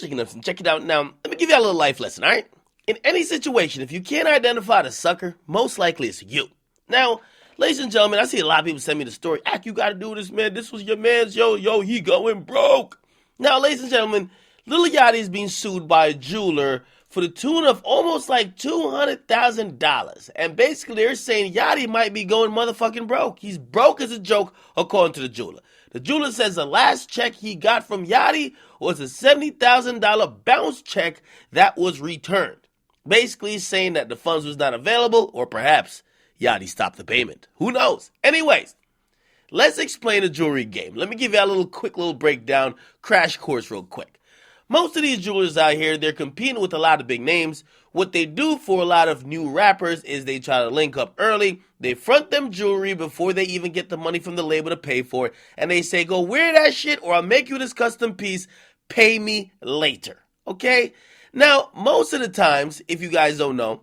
Check it out now. Let me give you a little life lesson, all right? In any situation, if you can't identify the sucker, most likely it's you. Now, ladies and gentlemen, I see a lot of people send me the story. Ak, you gotta do this, man. This was your man's, yo, he going broke. Now, ladies and gentlemen, Lil Yachty is being sued by a jeweler for the tune of almost like $200,000. And basically they're saying Yachty might be going motherfucking broke. He's broke as a joke, according to the jeweler. The jeweler says the last check he got from Yachty was a $70,000 bounce check that was returned. Basically saying that the funds was not available, or perhaps Yachty stopped the payment. Who knows? Anyways, let's explain the jewelry game. Let me give you a quick little breakdown, crash course real quick. Most of these jewelers out here, they're competing with a lot of big names. What they do for a lot of new rappers is they try to link up early. They front them jewelry before they even get the money from the label to pay for it. And they say, go wear that shit or I'll make you this custom piece. Pay me later. Okay? Now, most of the times, if you guys don't know,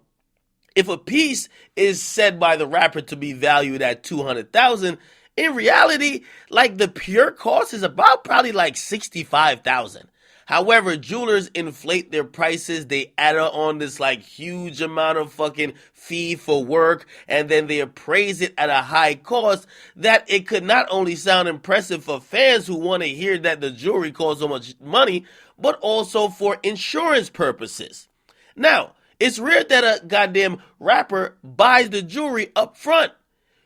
if a piece is said by the rapper to be valued at $200,000, in reality, like the pure cost is about probably like $65,000. However, jewelers inflate their prices. They add on this like huge amount of fucking fee for work, and then they appraise it at a high cost that it could not only sound impressive for fans who want to hear that the jewelry costs so much money, but also for insurance purposes. Now, it's rare that a goddamn rapper buys the jewelry up front.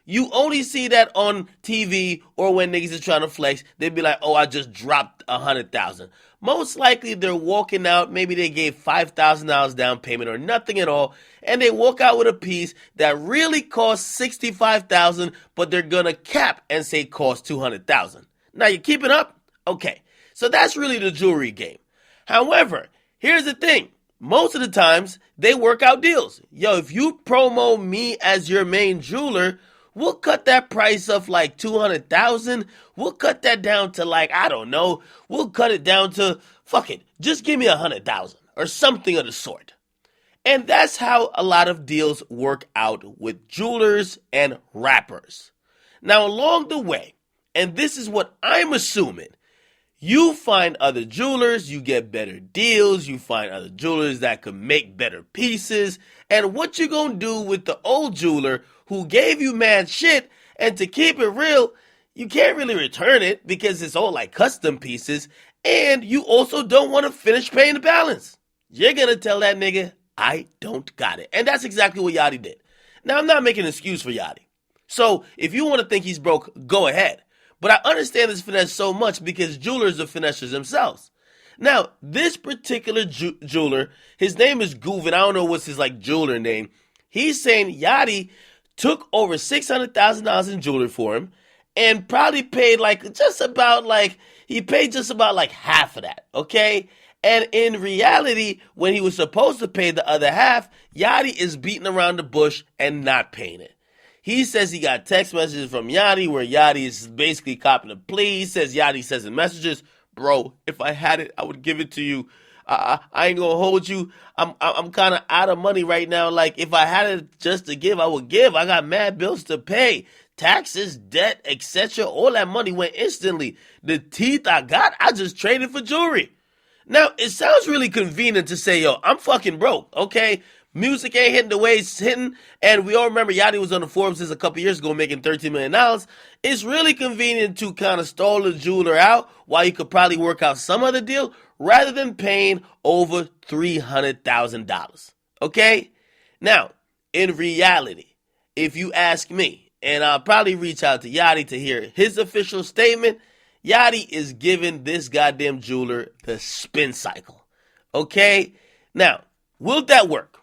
You only see that on TV or when niggas is trying to flex. They'd be like, oh, I just dropped $100,000. Most likely they're walking out, maybe they gave $5,000 down payment or nothing at all, and they walk out with a piece that really costs $65,000, but they're gonna cap and say cost $200,000. Now you keeping up? Okay, so that's really the jewelry game. However, here's the thing. Most of the times they work out deals. Yo, if you promo me as your main jeweler, we'll cut that price of like $200,000. We'll cut that down to like, I don't know. We'll cut it down to, fuck it, just give me $100,000 or something of the sort. And that's how a lot of deals work out with jewelers and rappers. Now, along the way, and this is what I'm assuming, you find other jewelers, you get better deals, you find other jewelers that can make better pieces, and what you gonna do with the old jeweler who gave you mad shit, and to keep it real, you can't really return it because it's all like custom pieces, and you also don't want to finish paying the balance. You're gonna tell that nigga, I don't got it. And that's exactly what Yachty did. Now, I'm not making an excuse for Yachty. So, if you want to think he's broke, go ahead. But I understand this finesse so much because jewelers are finessers themselves. Now, this particular jeweler, his name is Goovin. I don't know what's his like jeweler name. He's saying Yachty took over $600,000 in jewelry for him and probably paid he paid just about like half of that, okay? And in reality, when he was supposed to pay the other half, Yachty is beating around the bush and not paying it. He says he got text messages from Yachty where Yachty is basically copying a plea. He says Yachty says in messages, bro, if I had it, I would give it to you. I ain't gonna hold you. I'm kind of out of money right now. Like, if I had it just to give, I would give. I got mad bills to pay. Taxes, debt, etc. All that money went instantly. The teeth I got, I just traded for jewelry. Now, it sounds really convenient to say, yo, I'm fucking broke, okay? Music ain't hitting the way it's hitting, and we all remember Yachty was on the Forbes a couple years ago making $13 million. It's really convenient to kind of stall the jeweler out while you could probably work out some other deal rather than paying over $300,000, okay? Now, in reality, if you ask me, and I'll probably reach out to Yachty to hear his official statement, Yachty is giving this goddamn jeweler the spin cycle, okay? Now, will that work?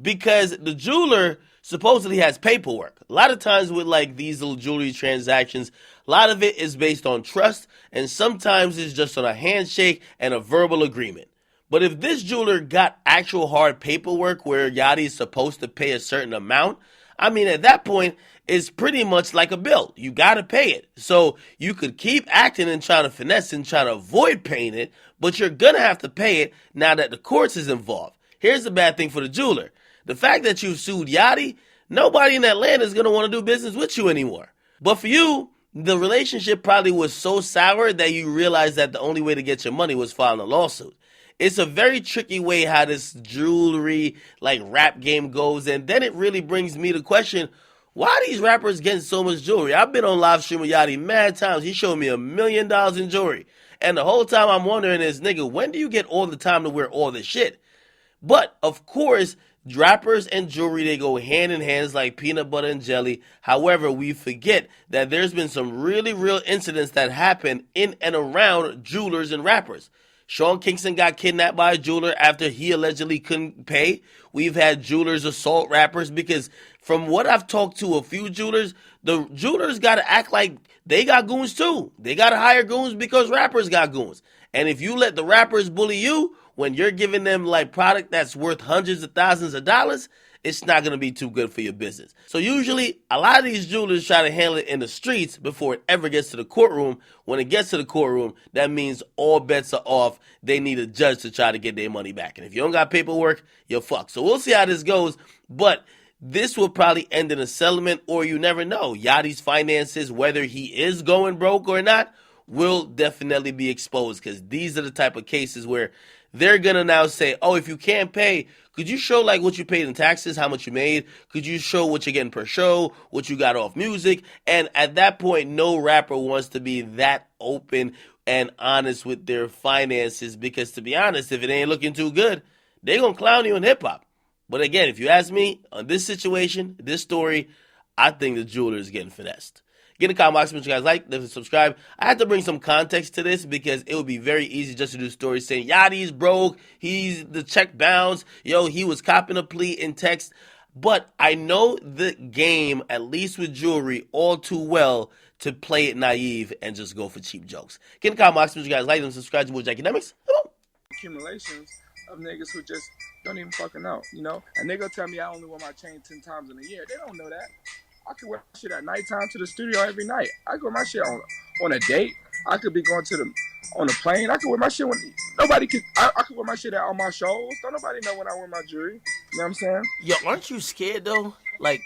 Because the jeweler supposedly has paperwork. A lot of times with like these little jewelry transactions, a lot of it is based on trust, and sometimes it's just on a handshake and a verbal agreement. But if this jeweler got actual hard paperwork where Yachty is supposed to pay a certain amount, I mean, at that point, it's pretty much like a bill. You got to pay it. So you could keep acting and trying to finesse and trying to avoid paying it, but you're going to have to pay it now that the courts is involved. Here's the bad thing for the jeweler. The fact that you sued Yachty, nobody in Atlanta is going to want to do business with you anymore. But for you, the relationship probably was so sour that you realized that the only way to get your money was filing a lawsuit. it's a very tricky way how this jewelry, like, rap game goes. And then it really brings me to question, why are these rappers getting so much jewelry? I've been on live stream with Yachty mad times. He showed me $1 million in jewelry. And the whole time I'm wondering is, nigga, when do you get all the time to wear all this shit? But, of course, rappers and jewelry, they go hand in hand like peanut butter and jelly. However, we forget that there's been some really real incidents that happen in and around jewelers and rappers. Sean Kingston got kidnapped by a jeweler after he allegedly couldn't pay. We've had jewelers assault rappers because from what I've talked to a few jewelers, the jewelers got to act like they got goons too. They got to hire goons because rappers got goons. And if you let the rappers bully you when you're giving them like product that's worth hundreds of thousands of dollars, it's not going to be too good for your business. So usually a lot of these jewelers try to handle it in the streets before it ever gets to the courtroom. When it gets to the courtroom, that means all bets are off. They need a judge to try to get their money back. And if you don't got paperwork, you're fucked. So we'll see how this goes. But this will probably end in a settlement, or you never know. Yachty's finances, whether he is going broke or not, will definitely be exposed, because these are the type of cases where they're going to now say, oh, if you can't pay, could you show like what you paid in taxes, how much you made? Could you show what you're getting per show, what you got off music? And at that point, no rapper wants to be that open and honest with their finances, because to be honest, if it ain't looking too good, they're going to clown you in hip hop. But again, if you ask me, on this situation, this story, I think the jeweler is getting finessed. Get in the comment box, make sure you guys like, subscribe. I had to bring some context to this because it would be very easy just to do stories saying, Yachty's broke, he's the check bounce, yo, he was copping a plea in text. But I know the game, at least with jewelry, all too well to play it naive and just go for cheap jokes. Get in the comment box, make sure you guys like and subscribe to Akademiks. Come on. Accumulations of niggas who just don't even fucking know, you know? And they gonna tell me I only wear my chain 10 times in a year. They don't know that. I could wear my shit at nighttime to the studio every night. I could wear my shit on a date. I could be going on a plane. I could wear my shit when nobody could. I could wear my shit on my shows. Don't nobody know when I wear my jewelry. You know what I'm saying? Yo, aren't you scared though? Like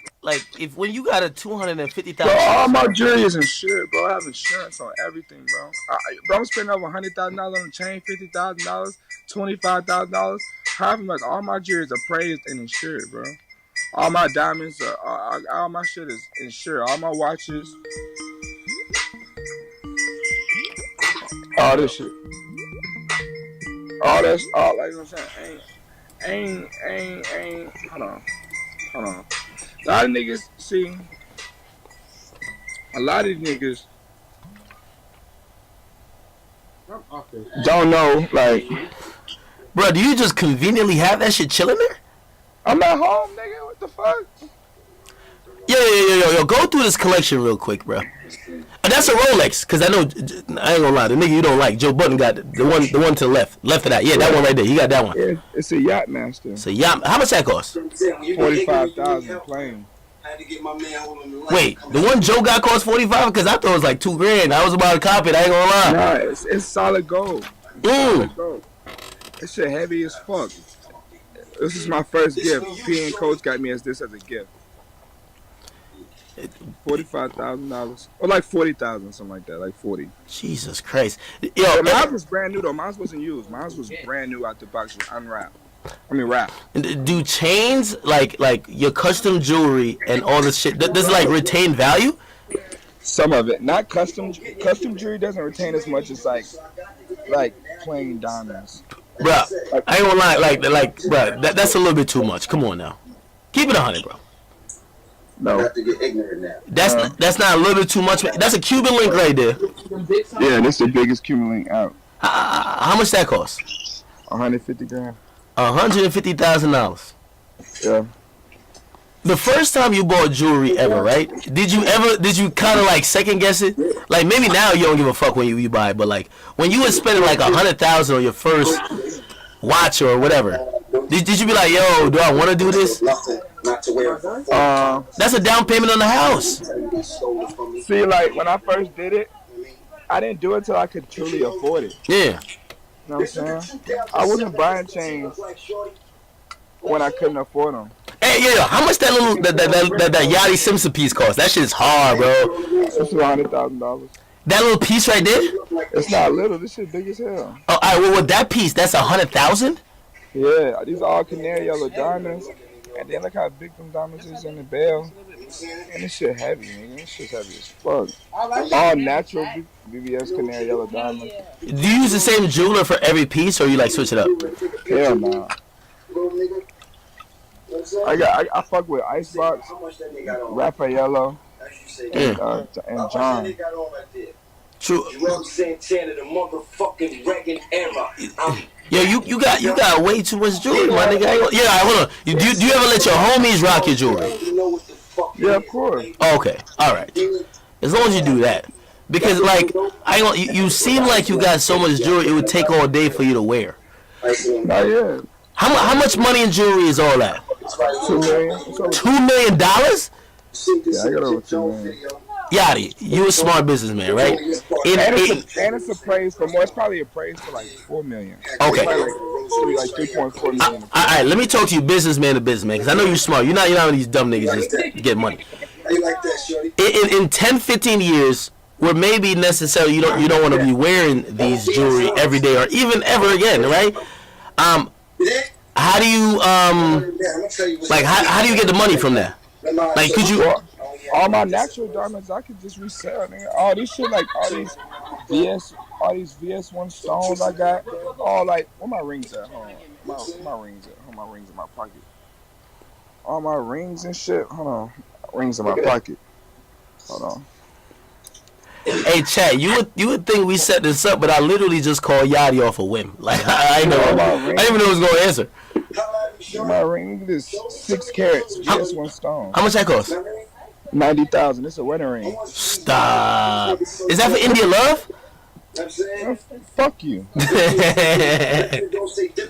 if when you got a $250,000. Bro, all my jewelry is insured, bro. I have insurance on everything, bro. Bro, I'm spending over $100,000 on a chain, $50,000, $25,000. Half of all my jewelry is appraised and insured, bro. All my diamonds, all my shit is insured. All my watches, all this shit, all that's all. Like I'm saying, ain't. Hold on. A lot of niggas, see, a lot of niggas don't know. Like, bro, do you just conveniently have that shit chilling there? I'm at home, nigga. What the fuck? Yo, go through this collection real quick, bro. That's a Rolex, cause I know, I ain't gonna lie, the nigga you don't like, Joe Budden got the one to the left of that. Yeah, that one right there. You got that one. Yeah, it's a Yacht Master. It's a yacht. How much that cost? 45,000 plain. Wait, the one Joe got cost 45? Cause I thought it was like $2,000. I was about to copy it. I ain't gonna lie. Nah, it's solid gold. Solid gold. This shit heavy as fuck. This is my first gift. P and Coach got me this as a gift. $45,000 or like 40,000, something like that, like 40. Jesus Christ, yo, mine was brand new though. Mine wasn't used. Mine was brand new out the box, unwrapped. Wrapped. Do chains like your custom jewelry and all this shit? Does it like retain value? Some of it, not custom. Custom jewelry doesn't retain as much as like plain diamonds. Bruh, I ain't gonna lie, like, bruh, that's a little bit too much. Come on now, keep it 100, bro. No, that's not a little bit too much. That's a Cuban link right there. Yeah, that's the biggest Cuban link out. How much that cost? 150 grand. $150,000. Yeah. The first time you bought jewelry ever, right? Did you kind of like second guess it? Like maybe now you don't give a fuck when you buy it, but like when you were spending like $100,000 on your first watch or whatever, did you be like, yo, do I want to do this? That's a down payment on the house. See, like when I first did it, I didn't do it till I could truly afford it. Yeah. You know what I'm saying? I wasn't buying chains when I couldn't afford them. Hey, yeah, how much that Yachty Simpson piece cost? That shit's hard, bro. It's $100,000. That little piece right there? It's not little. This shit big as hell. Oh, all right. Well, with that piece, that's 100,000. Yeah, these are all canary yellow diamonds. And then look how big them diamonds is in the bell. And this shit heavy, nigga. This shit's heavy as fuck. All natural BBS canary yellow diamonds. Do you use the same jeweler for every piece, or you like switch it up? Hell nah. I fuck with Icebox, Raffaello, and John. True. Yo, you got way too much jewelry, my nigga. Yeah, hold on. Do you ever let your homies rock your jewelry? Yeah, of course. Oh, okay, all right. As long as you do that, because like you seem like you got so much jewelry, it would take all day for you to wear. Nah, yeah. How much money in jewelry is all that? $2 million. $2 million? Yeah, I got over $2 million. Yachty, you a smart businessman, right? And it's appraised for more. It's probably appraised for like $4 million. Okay. Like 3.4 million. All right, let me talk to you, businessman to businessman, because I know you're smart. You're not one of these dumb niggas just get money. In 10, 15 years, where maybe necessarily you don't want to be wearing these jewelry every day or even ever again, right? How do you how do you get the money from that? Like, could you? All my natural diamonds, I could just resell, nigga. All these shit, like all these VS1 stones I got, all like, where my rings at? Hold on, my rings at? Hold my rings in my pocket. All my rings and shit. Hold on, rings in my pocket. Hold on. Hey, Chad, you would think we set this up, but I literally just called Yachty off a whim. Like I didn't even know who was gonna answer. My ring is 6 carats, VS1 stone. How much that cost? 90,000. It's a wedding ring. Stop. Is that for India Love? Fuck you. You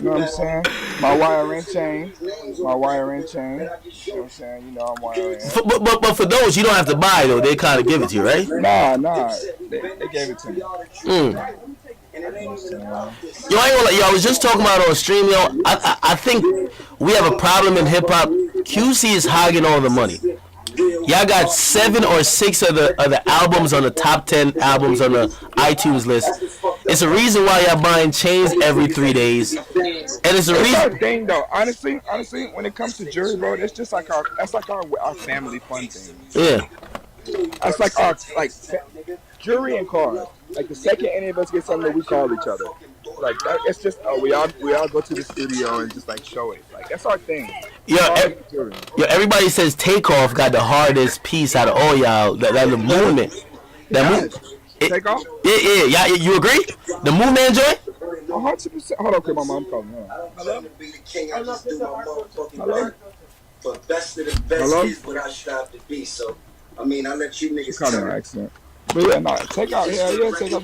know what I'm saying? My wire ring chain. You know what I'm saying? You know I'm wiring. But for those, you don't have to buy, though. They kind of give it to you, right? Nah. They gave it to me. Yo, I ain't gonna lie. Yo, I was just talking about it on stream, yo. I think we have a problem in hip-hop. QC is hogging all the money. Y'all got 7 or 6 of the albums on the top 10 albums on the iTunes list. It's a reason why y'all buying chains every 3 days, and it's a reason. Our thing though, honestly, when it comes to jewelry, bro, it's just like our family fun thing. Yeah, that's like our jewelry and cars. Like the second any of us get something, we call each other. Like it's just we all go to the studio and just like show it. Like that's our thing. Everybody says Takeoff got the hardest piece out of all y'all. That the movement. Takeoff? Yeah. You agree? The movement joint? 100%. Hold on, okay, my mom calling. Hello? But best of the best is what I strive to be. So, I mean, I let you niggas tell me. Accent. But yeah, no, Takeoff. Yeah, Takeoff.